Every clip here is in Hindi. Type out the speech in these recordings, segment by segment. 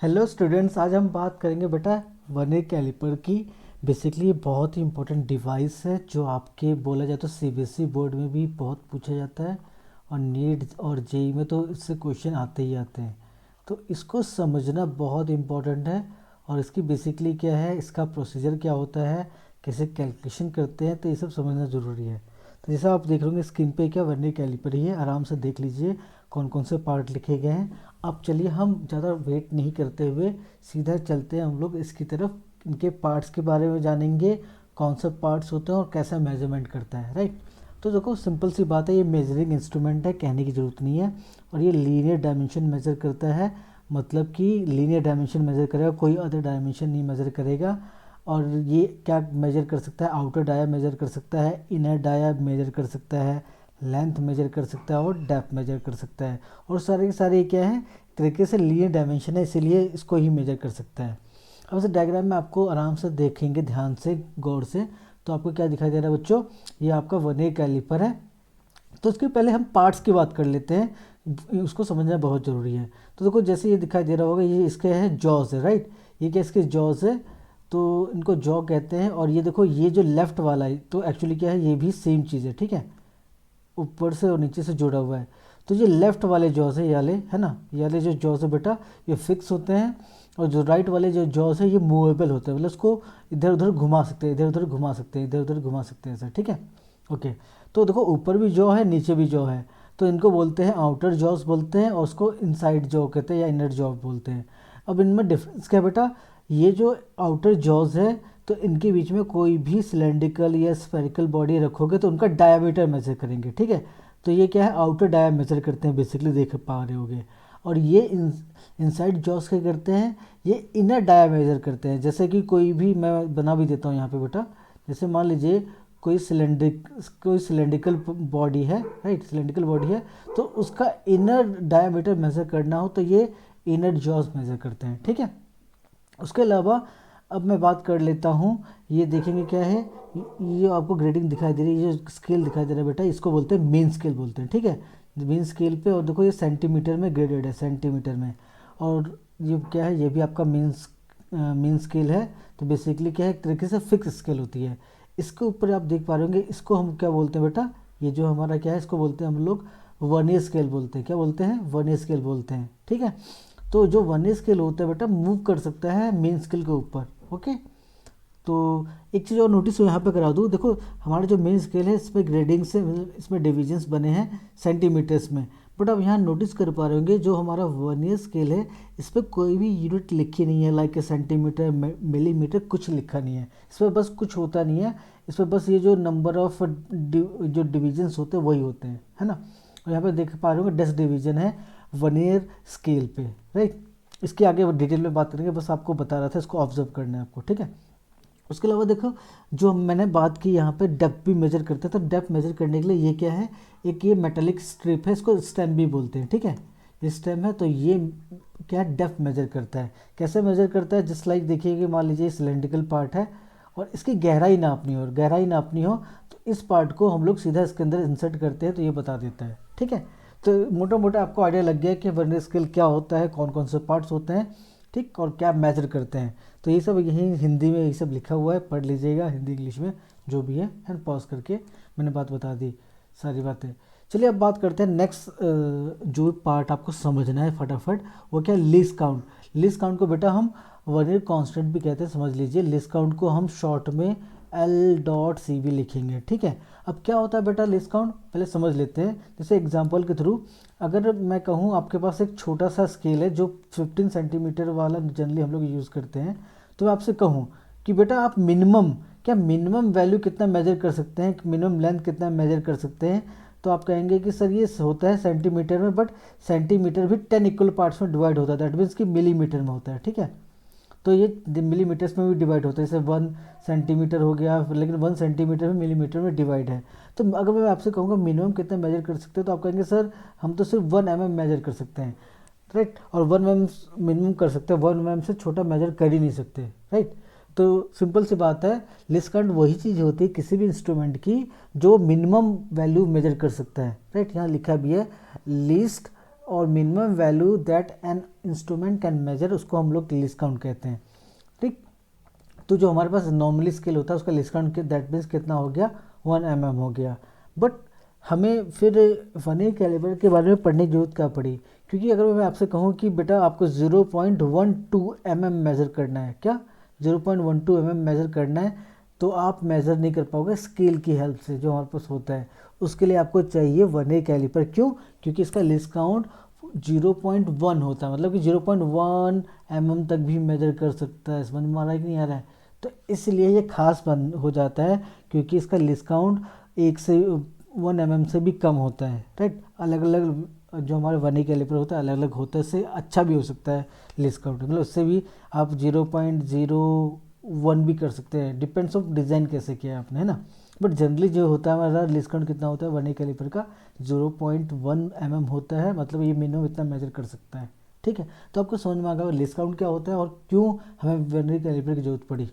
हेलो स्टूडेंट्स, आज हम बात करेंगे बेटा वर्नियर कैलिपर की। बेसिकली ये बहुत ही इंपॉर्टेंट डिवाइस है जो आपके बोला जाए तो सीबीएसई बोर्ड में भी बहुत पूछा जाता है और नीट और जेई में तो इससे क्वेश्चन आते ही आते हैं। तो इसको समझना बहुत इम्पोर्टेंट है और इसकी बेसिकली क्या है, इसका प्रोसीजर क्या होता है, कैसे कैलकुलेशन करते हैं, तो ये सब समझना ज़रूरी है। तो जैसा आप देख रहे स्क्रीन पे क्या वर्नियर कैलिपर ही है, आराम से देख लीजिए कौन कौन से पार्ट लिखे गए हैं। अब चलिए हम ज़्यादा वेट नहीं करते हुए सीधा चलते हैं हम लोग इसकी तरफ। इनके पार्ट्स के बारे में जानेंगे, कौन से पार्ट्स होते हैं और कैसा मेजरमेंट करता है, राइट। तो देखो सिंपल सी बात है, ये मेजरिंग इंस्ट्रूमेंट है, कहने की ज़रूरत नहीं है। और ये लीनियर डायमेंशन मेज़र करता है, मतलब कि लीनियर डायमेंशन मेज़र करेगा, कोई अदर डायमेंशन नहीं मेज़र करेगा। और ये क्या मेज़र कर सकता है, आउटर डाया मेज़र कर सकता है, इनर डाया मेज़र कर सकता है, लेंथ मेजर कर सकता है और डेप्थ मेजर कर सकता है। और सारे के सारे क्या है, तरीके से लीनियर डायमेंशन है, इसीलिए इसको ही मेजर कर सकता है। अब इस डायग्राम में आपको आराम से देखेंगे, ध्यान से गौर से, तो आपको क्या दिखाई दे रहा है बच्चों, ये आपका वर्नियर कैलिपर है। तो उसके पहले हम पार्ट्स की बात कर लेते हैं, उसको समझना बहुत ज़रूरी है। तो देखो जैसे ये दिखाई दे रहा होगा, ये इसके है जॉज है, राइट। ये क्या इसके जॉज है, तो इनको जॉ कहते हैं। और ये देखो ये जो लेफ्ट वाला है, तो एक्चुअली क्या है, ये भी सेम चीज़ है, ठीक है, ऊपर से और नीचे से जुड़ा हुआ है। तो ये लेफ़्ट वाले जॉज है, याले है ना, याले जो जॉज है बेटा ये फिक्स होते हैं। और जो राइट वाले जो जॉज है ये मूवेबल होते हैं, मतलब उसको इधर उधर घुमा सकते हैं, इधर उधर घुमा सकते हैं, इधर उधर घुमा सकते हैं, ऐसा, ठीक है, ओके। तो देखो ऊपर भी जॉ है, नीचे भी जॉ है, तो इनको बोलते हैं आउटर जॉज बोलते हैं, और उसको इनसाइड जॉ कहते हैं या इनर जॉ बोलते हैं। अब इनमें डिफरेंस क्या है बेटा, ये जो आउटर जॉज है, तो इनके बीच में कोई भी सिलेंड्रिकल या स्फेरिकल बॉडी रखोगे तो उनका डायमीटर मेजर करेंगे, ठीक है। तो ये क्या है, आउटर डाया मेजर करते हैं, बेसिकली देख पा रहे होगे। और ये इनसाइड जॉस क्या करते हैं, ये इनर डाया मेजर करते हैं। जैसे कि कोई भी मैं बना भी देता हूँ यहाँ पे बेटा, जैसे मान लीजिए कोई सिलेंड्रिकल बॉडी है, राइट, सिलेंड्रिकल बॉडी है, तो उसका इनर डायामीटर मेजर करना हो तो ये इनर जॉस मेजर करते हैं, ठीक है। उसके अलावा अब मैं बात कर लेता हूँ, ये देखेंगे क्या है, ये आपको ग्रेडिंग दिखाई दे रही है, ये स्केल दिखाई दे रहा है बेटा, इसको बोलते हैं मेन स्केल बोलते हैं, ठीक है, मेन स्केल पे। और देखो ये सेंटीमीटर में ग्रेडेड है, सेंटीमीटर में। और ये क्या है, ये भी आपका मेन स्केल है। तो बेसिकली क्या है, एक तरीके से फिक्स स्केल होती है। इसके ऊपर आप देख पा रहे होंगे, इसको हम क्या बोलते हैं बेटा, ये जो हमारा क्या है, इसको बोलते हैं हम लोग वर्नियर स्केल बोलते हैं। क्या बोलते हैं, वर्नियर स्केल बोलते हैं, ठीक है। तो जो वर्नियर स्केल होता है बेटा मूव कर सकता है मेन स्केल के ऊपर, ओके। तो एक चीज़ और नोटिस यहाँ पे करा दूँ, देखो हमारा जो मेन स्केल है इसमें ग्रेडिंग से, इसमें डिविजन्स बने हैं सेंटीमीटर्स में। बट आप यहाँ नोटिस कर पा रहे होंगे, जो हमारा वर्नियर स्केल है इस पर कोई भी यूनिट लिखी नहीं है, लाइक सेंटीमीटर, मिलीमीटर, कुछ लिखा नहीं है इस पर, बस कुछ होता नहीं है इस पर, बस ये जो नंबर ऑफ जो डिविजन्स होते हैं वही होते हैं, है ना। और यहाँ पे देख पा रहे होंगे 10 डिवीजन है वर्नियर स्केल पे, राइट। इसके आगे डिटेल में बात करेंगे, बस आपको बता रहा था, इसको ऑब्जर्व करना है आपको, ठीक है। उसके अलावा देखो, जो मैंने बात की यहाँ पे डेप्थ भी मेजर करते हैं, तो डेप्थ मेजर करने के लिए ये क्या है, एक ये मेटालिक स्ट्रिप है, इसको स्टेम भी बोलते हैं, ठीक है, ये स्टेम है। तो ये क्या है, डेप्थ मेजर करता है। कैसे मेजर करता है, जस्ट लाइक देखिए कि मान लीजिए सिलेंड्रिकल पार्ट है और इसकी गहराई नापनी हो, और गहराई नापनी हो तो इस पार्ट को हम लोग सीधा इसके अंदर इंसर्ट करते हैं, तो ये बता देता है, ठीक है। तो मोटा मोटा आपको आइडिया लग गया कि वर्नियर स्केल क्या होता है, कौन कौन से पार्ट्स होते हैं, ठीक, और क्या मेजर करते हैं। तो ये सब यही हिंदी में ये सब लिखा हुआ है, पढ़ लीजिएगा, हिंदी इंग्लिश में जो भी है, एंड पॉज करके मैंने बात बता दी, सारी बातें। चलिए अब बात करते हैं नेक्स्ट, जो पार्ट आपको समझना है फटाफट, वो क्या है, लीस्ट काउंट। लीस्ट काउंट को बेटा हम वर्नियर कांस्टेंट भी कहते हैं, समझ लीजिए। लीस्ट काउंट को हम शॉर्ट में L.CV लिखेंगे, ठीक है। अब क्या होता है बेटा लीस्ट काउंट, पहले समझ लेते हैं। जैसे एग्जांपल के थ्रू, अगर मैं कहूँ आपके पास एक छोटा सा स्केल है जो 15 सेंटीमीटर वाला जनरली हम लोग यूज़ करते हैं, तो मैं आपसे कहूँ कि बेटा आप मिनिमम वैल्यू कितना मेजर कर सकते हैं, मिनिमम लेंथ कितना मेजर कर सकते हैं, तो आप कहेंगे कि सर ये होता है सेंटीमीटर में, बट सेंटीमीटर भी 10 इक्वल पार्ट्स में डिवाइड होता है, दैट मीन्स कि मिलीमीटर में होता है, ठीक है। तो ये मिलीमीटर्स में भी डिवाइड होता है, जैसे 1 सेंटीमीटर हो गया, लेकिन 1 सेंटीमीटर में मिलीमीटर में डिवाइड है। तो अगर मैं आपसे कहूँगा मिनिमम कितना मेजर कर सकते हैं, तो आप कहेंगे सर हम तो सिर्फ 1 mm मेजर कर सकते हैं, राइट। और 1 mm मिनिमम कर सकते हैं, 1 mm से छोटा मेजर कर ही नहीं सकते, राइट। तो सिंपल सी बात है, लीस्ट काउंट वही चीज़ होती है किसी भी इंस्ट्रूमेंट की जो मिनिमम वैल्यू मेजर कर सकता है, राइट। यहाँ लिखा भी है लीस्ट और minimum value that an instrument can measure, उसको हम लोग लीस्ट काउंट कहते हैं। ठीक, तो जो हमारे पास नॉर्मली स्केल होता है उसका लीस्ट काउंट दैट मीन्स कितना हो गया, 1 mm हो गया। बट हमें फिर वर्नियर कैलिपर के बारे में पढ़ने की जरूरत क्या पड़ी, क्योंकि अगर मैं आपसे कहूँ कि बेटा आपको 0.12 mm मेज़र करना है, क्या 0.12 mm मेज़र करना है, तो आप मेज़र नहीं कर पाओगे स्केल की हेल्प से जो हमारे पास होता है। उसके लिए आपको चाहिए वर्नियर कैलिपर। क्यों? क्योंकि इसका लीस्ट काउंट 0.1 होता है, मतलब कि 0.1 mm तक भी मेजर कर सकता है। समझ में आ रहा है कि नहीं आ रहा है? तो इसलिए ये खास बन हो जाता है, क्योंकि इसका लीस्ट काउंट 1 mm से भी कम होता है। राइट, अलग अलग जो हमारे वर्नियर कैलिपर होता है अलग अलग होता है, इससे अच्छा भी हो सकता है लीस्ट काउंट, मतलब उससे भी आप 0.01 भी कर सकते हैं, डिपेंड्स ऑफ डिज़ाइन कैसे किया है आपने, है ना। बट जनरली जो होता है हमारा लीस्ट काउंट कितना होता है वर्नियर कैलिपर का, 0.1 mm होता है, मतलब ये मिनिमम इतना मेजर कर सकता है। ठीक है, तो आपको समझ में आ गया लीस्ट काउंट क्या होता है और क्यों हमें वर्नियर कैलिपर की जरूरत पड़ी।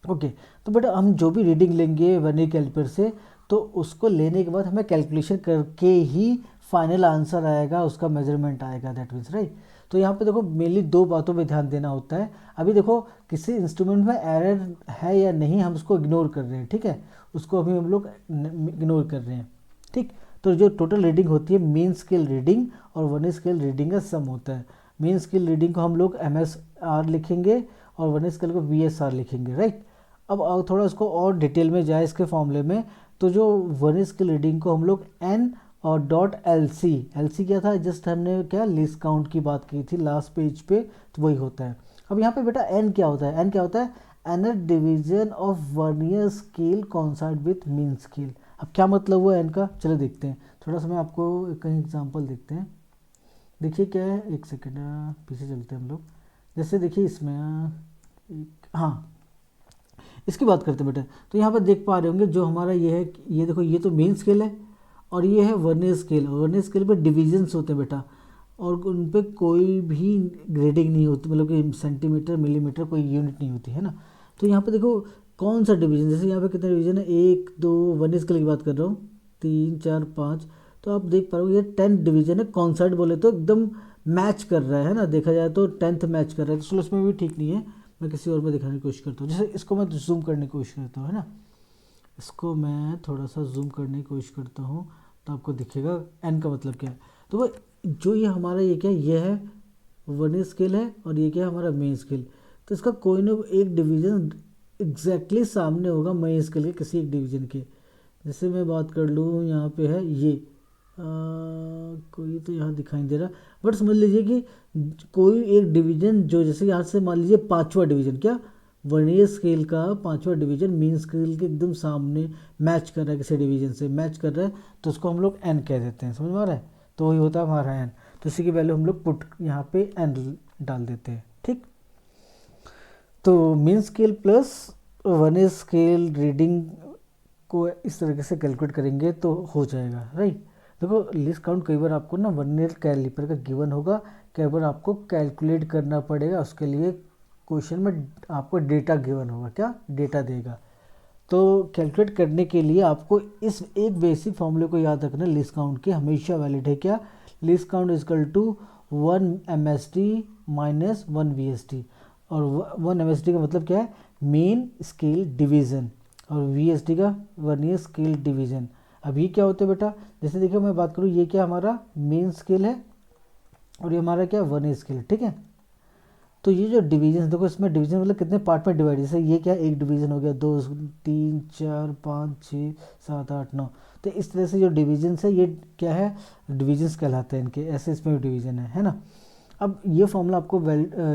ओके, तो बेटा हम जो भी रीडिंग लेंगे वर्नियर कैलिपर से, तो उसको लेने के बाद हमें कैलकुलेशन करके ही फाइनल आंसर आएगा, उसका मेजरमेंट आएगा, दैट मीन्स राइट। तो यहाँ पे देखो मेनली 2 बातों पे ध्यान देना होता है। अभी देखो किसी इंस्ट्रूमेंट में एरर है या नहीं, हम उसको इग्नोर कर रहे हैं। ठीक है, उसको अभी हम लोग इग्नोर कर रहे हैं। ठीक, तो जो टोटल रीडिंग होती है मीन स्केल रीडिंग और वर्नियर स्केल रीडिंग का सम होता है। मीन स्केल रीडिंग को हम लोग MSR लिखेंगे और वर्नियर स्केल को VSR लिखेंगे। राइट, अब थोड़ा उसको और डिटेल में जाए इसके फॉर्मूले में, तो जो वर्नियर स्केल रीडिंग को हम लोग N और .LC क्या था, जस्ट हमने क्या लीस्ट काउंट की बात की थी लास्ट पेज पे, तो वही होता है। अब यहाँ पे बेटा N क्या होता है, N क्या होता है, nth division of vernier scale concert with mean scale. अब क्या मतलब हुआ N का, चलो देखते हैं। थोड़ा सा मैं आपको कहीं एग्जांपल देखते हैं। देखिए क्या है, एक सेकेंड पीछे चलते हैं हम लोग। जैसे देखिए इसमें हाँ, इसकी बात करते हैं बेटा। तो यहाँ पर देख पा रहे होंगे जो हमारा ये है, ये देखो ये तो मेन स्केल है और ये है वर्नियर स्केल। वर्नियर स्केल पे डिविजन्स होते हैं बेटा, और उन पे कोई भी ग्रेडिंग नहीं होती, मतलब कि सेंटीमीटर मिलीमीटर कोई यूनिट नहीं होती है ना। तो यहाँ पे देखो कौन सा डिवीजन, जैसे यहाँ पे कितने डिवीजन है, 1 2, वर्नियर स्केल की बात कर रहा हूँ, 3 4 5, तो आप देख पा रहे हो ये 10 डिवीजन है। कॉन्सर्ट बोले तो एकदम मैच कर रहा है ना, देखा जाए तो 10th मैच कर रहा है, तो चलो उसमें भी ठीक नहीं है, मैं किसी और में दिखाने की कोशिश करता हूँ। जैसे इसको मैं जूम करने की कोशिश करता हूँ, है ना, इसको मैं थोड़ा सा जूम करने की कोशिश करता हूँ, तो आपको दिखेगा N का मतलब क्या है। तो वो जो ये हमारा ये क्या है, ये है वर्नियर स्केल है और ये क्या है हमारा मेन स्केल। तो इसका कोई ना एक डिवीजन एग्जैक्टली सामने होगा मेन स्केल के किसी एक डिवीजन के। जैसे मैं बात कर लूँ, यहाँ पे है ये कोई तो यहाँ दिखाई दे रहा, बट समझ लीजिए कि कोई एक डिवीजन जो, जैसे यहाँ से मान लीजिए 5वां डिवीजन, क्या वर्नियर स्केल का 5वां डिवीजन मीन स्केल के एकदम सामने मैच कर रहा है, किसी डिवीजन से मैच कर रहा है, तो उसको हम लोग N कह देते हैं। समझ में आ रहा है? तो वही होता है हमारा N। तो इसी की वैल्यू हम लोग पुट यहाँ पे N डाल देते हैं। ठीक, तो mean scale plus vernier scale reading को इस तरीके से कैलकुलेट करेंगे तो हो जाएगा। राइट, देखो लीस्ट काउंट कई बार आपको ना वर्नियर कैलिपर का गिवन होगा, कई बार आपको कैलकुलेट करना पड़ेगा, उसके लिए क्वेश्चन में आपको डेटा गिवन होगा, क्या डेटा देगा। तो कैलकुलेट करने के लिए आपको इस एक बेसिक फॉर्मूले को याद रखना, लीस्ट काउंट के हमेशा वैलिड है, क्या least count is equal to 1 MSD minus 1 VSD। और 1 MSD का मतलब क्या है, मेन स्केल डिवीज़न, और VSD का वर्नियर स्केल डिवीज़न। अब ये क्या होता है बेटा, जैसे देखिए मैं बात करूँ, ये क्या हमारा मेन स्केल है और ये हमारा क्या वर्नियर स्केल है। ठीक है, तो ये जो डिवीजन देखो, इसमें डिवीजन मतलब कितने पार्ट में डिवाइड, जैसे ये क्या एक डिवीजन हो गया, 2 3 4 5 6 7 8 9, तो इस तरह से जो डिवीजन है ये क्या है, डिवीजन्स कहलाते हैं इनके, ऐसे इसमें भी डिवीजन है ना। अब ये फॉर्मूला आपको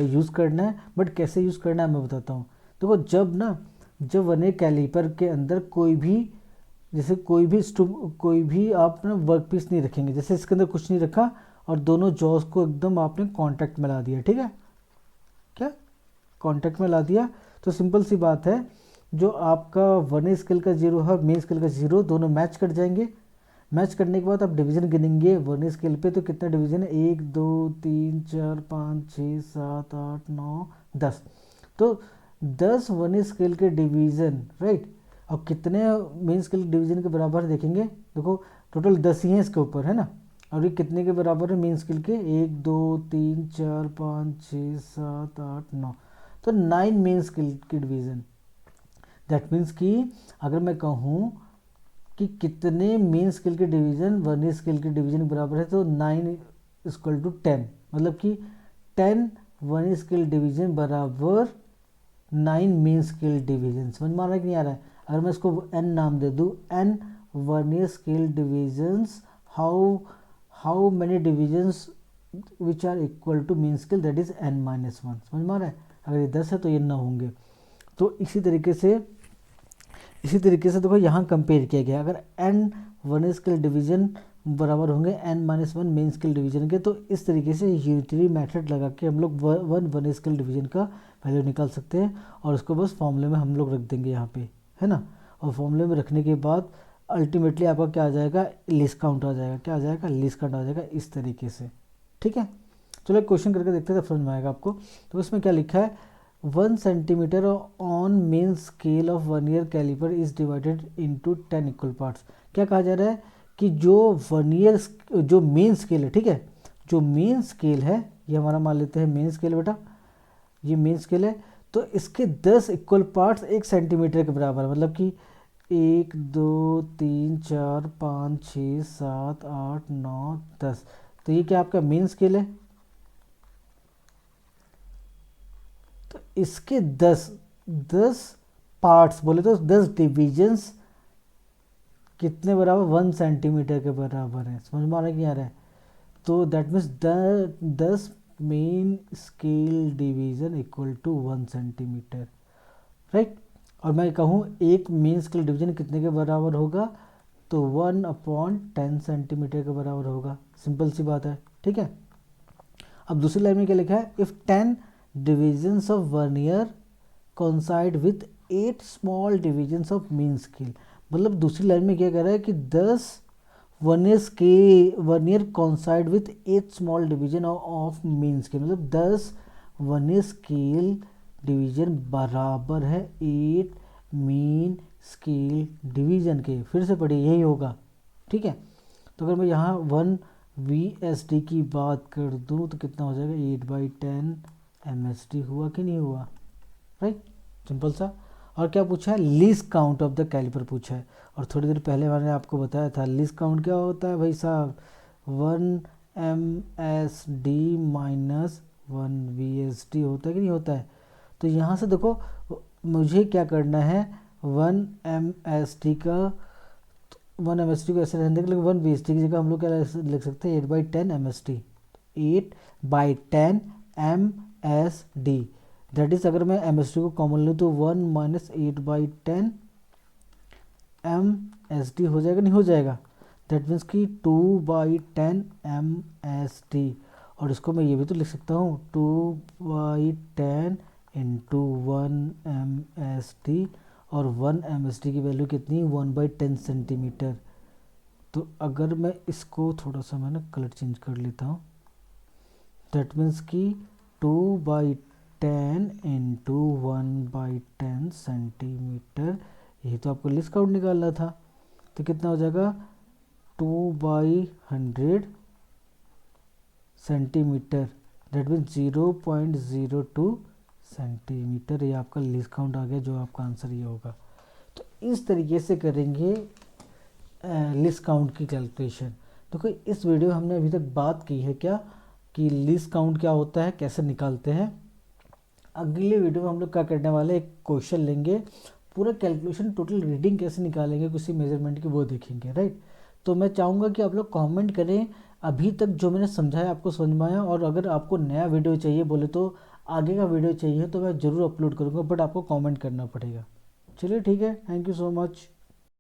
यूज़ करना है, बट कैसे यूज़ करना है मैं बताता हूँ। देखो जब वर्नियर कैलिपर के अंदर कोई भी, जैसे कोई भी आप ना वर्क पीस नहीं रखेंगे, जैसे इसके अंदर कुछ नहीं रखा और दोनों जॉस को एकदम आपने कॉन्टैक्ट में ला दिया, ठीक है, क्या कॉन्टैक्ट में ला दिया, तो सिंपल सी बात है, जो आपका वर्नियर स्केल का 0 है मेन स्केल का 0, दोनों मैच कर जाएंगे। मैच करने के बाद आप डिवीजन गिनेंगे वर्नियर स्केल पे, तो कितना डिवीजन है, 1 2 3 4 5 6 7 8 9 10, तो 10 वर्नियर स्केल के डिवीजन। राइट, अब कितने मेन स्केल डिवीजन के बराबर देखेंगे, देखो टोटल 10 ही है इसके ऊपर, है ना, और ये कितने के बराबर है मेन स्केल के, 1 2 3 4 5 6 7 8 9, तो 9 मेन स्केल की डिवीज़न। दैट मीन्स कि अगर मैं कहूँ कि कितने मेन स्केल के डिवीज़न वर्नियर स्केल के डिवीज़न के बराबर है, तो 9 इक्वल टू 10, मतलब कि 10 वर्नियर स्केल डिवीज़न बराबर 9 मेन स्केल डिवीज़न। समझ में आ रहा है कि नहीं आ रहा है? अगर मैं इसको n नाम दे दूँ, n vernier scale divisions, how many divisions which are equal to mean scale, that is n-1। समझ में आ रहा है? अगर ये 10 है तो ये 9 होंगे। तो इसी तरीके से देखो यहाँ कंपेयर किया गया, अगर n वर्नियर स्केल डिवीजन बराबर होंगे n-1 मेन स्केल डिवीजन के, तो इस तरीके से यूनिटरी मेथड लगा के हम लोग वन वर्नियर स्केल डिवीजन का वैल्यू निकाल सकते हैं, और उसको बस फॉर्मूले में हम लोग रख देंगे यहाँ पे, है ना। और फॉर्मूले में रखने के बाद अल्टीमेटली आपका क्या आ जाएगा, लीस्ट काउंट आ जाएगा। क्या आ जाएगा? लीस्ट काउंट आ जाएगा, इस तरीके से। ठीक है, चलो एक क्वेश्चन करके देखते हैं, समझ में आएगा आपको। तो इसमें क्या लिखा है, 1 centimetre on main scale of vernier calliper is divided into 10 equal parts. क्या कहा जा रहा है कि जो मेन स्केल है, ठीक है, जो मेन स्केल है, ये हमारा मान लेते हैं मेन स्केल बेटा, ये मेन स्केल है, तो इसके 10 इक्वल पार्ट्स 1 सेंटीमीटर के बराबर, मतलब कि 1 2 3 4 5 6 7 8 9 10। तो ये क्या आपका मेन स्केल है, तो इसके 10 पार्ट्स बोले तो 10 डिविजन्स कितने बराबर, 1 सेंटीमीटर के बराबर है। समझ में आ रहा है कि आ रहा है? तो that means 10 main scale division equal to 1 centimetre, right. और मैं कहूँ एक मेन स्केल डिवीजन कितने के बराबर होगा, तो 1/10 सेंटीमीटर के बराबर होगा। सिंपल सी बात है, ठीक है। अब दूसरी लाइन में क्या लिखा है, if 10 divisions of vernier coincide with 8 small divisions of main scale. मतलब दूसरी लाइन में क्या कह रहा है कि 10 vernier coincide with 8 small division of main scale, मतलब 10 वर्नियर स्केल डिवीजन बराबर है 8 मेन स्केल डिवीजन के। फिर से पढ़िए, यही होगा, ठीक है। तो अगर मैं यहाँ 1 VSD की बात कर दूँ तो कितना हो जाएगा, 8/10 MSD हुआ कि नहीं हुआ, राइट, सिंपल सा। और क्या पूछा है, least count of the calliper पूछा है। और थोड़ी देर पहले मैंने आपको बताया था लीस्ट काउंट क्या होता है भाई साहब, 1 MSD माइनस 1 VSD होता है कि नहीं होता है। तो यहाँ से देखो मुझे क्या करना है, 1 MSD को ऐसे रहने देंगे, लेकिन 1 VSD की जगह हम लोग क्या लिख सकते हैं, 8/10 MSD, 8/10 MSD। दैट इज अगर मैं MSD को कॉमन लूँ तो 1 माइनस 8/10 MSD हो जाएगा, नहीं हो जाएगा। दैट मीन्स कि 2/10 MSD। और इसको मैं ये भी तो लिख सकता हूँ, 2/10 इंटू 1 MSD, और 1 MSD की वैल्यू कितनी, 1/10 सेंटीमीटर। तो अगर मैं इसको थोड़ा सा मैं ना कलर चेंज कर लेता हूँ, दैट मीन्स कि 2/10 इंटू 1/10 सेंटीमीटर, यही तो आपको लिस्ट काउंट निकालना था। तो कितना हो जाएगा, 2/100 सेंटीमीटर, दैट मीन्स 0.02 सेंटीमीटर। ये आपका लिस्ट काउंट आ गया, जो आपका आंसर ये होगा। तो इस तरीके से करेंगे लिस्ट काउंट की कैलकुलेशन। देखो इस वीडियो में हमने अभी तक बात की है क्या, कि लिस्ट काउंट क्या होता है, कैसे निकालते हैं। अगले वीडियो में हम लोग क्या करने वाले, एक क्वेश्चन लेंगे, पूरा कैलकुलेशन टोटल रीडिंग कैसे निकालेंगे किसी मेजरमेंट की, वो देखेंगे, राइट। तो मैं चाहूँगा कि आप लोग कमेंट करें अभी तक जो मैंने समझाया आपको समझ में आया, और अगर आपको नया वीडियो चाहिए बोले तो आगे का वीडियो चाहिए तो मैं ज़रूर अपलोड करूँगा, बट आपको कमेंट करना पड़ेगा। चलिए ठीक है, थैंक यू सो मच।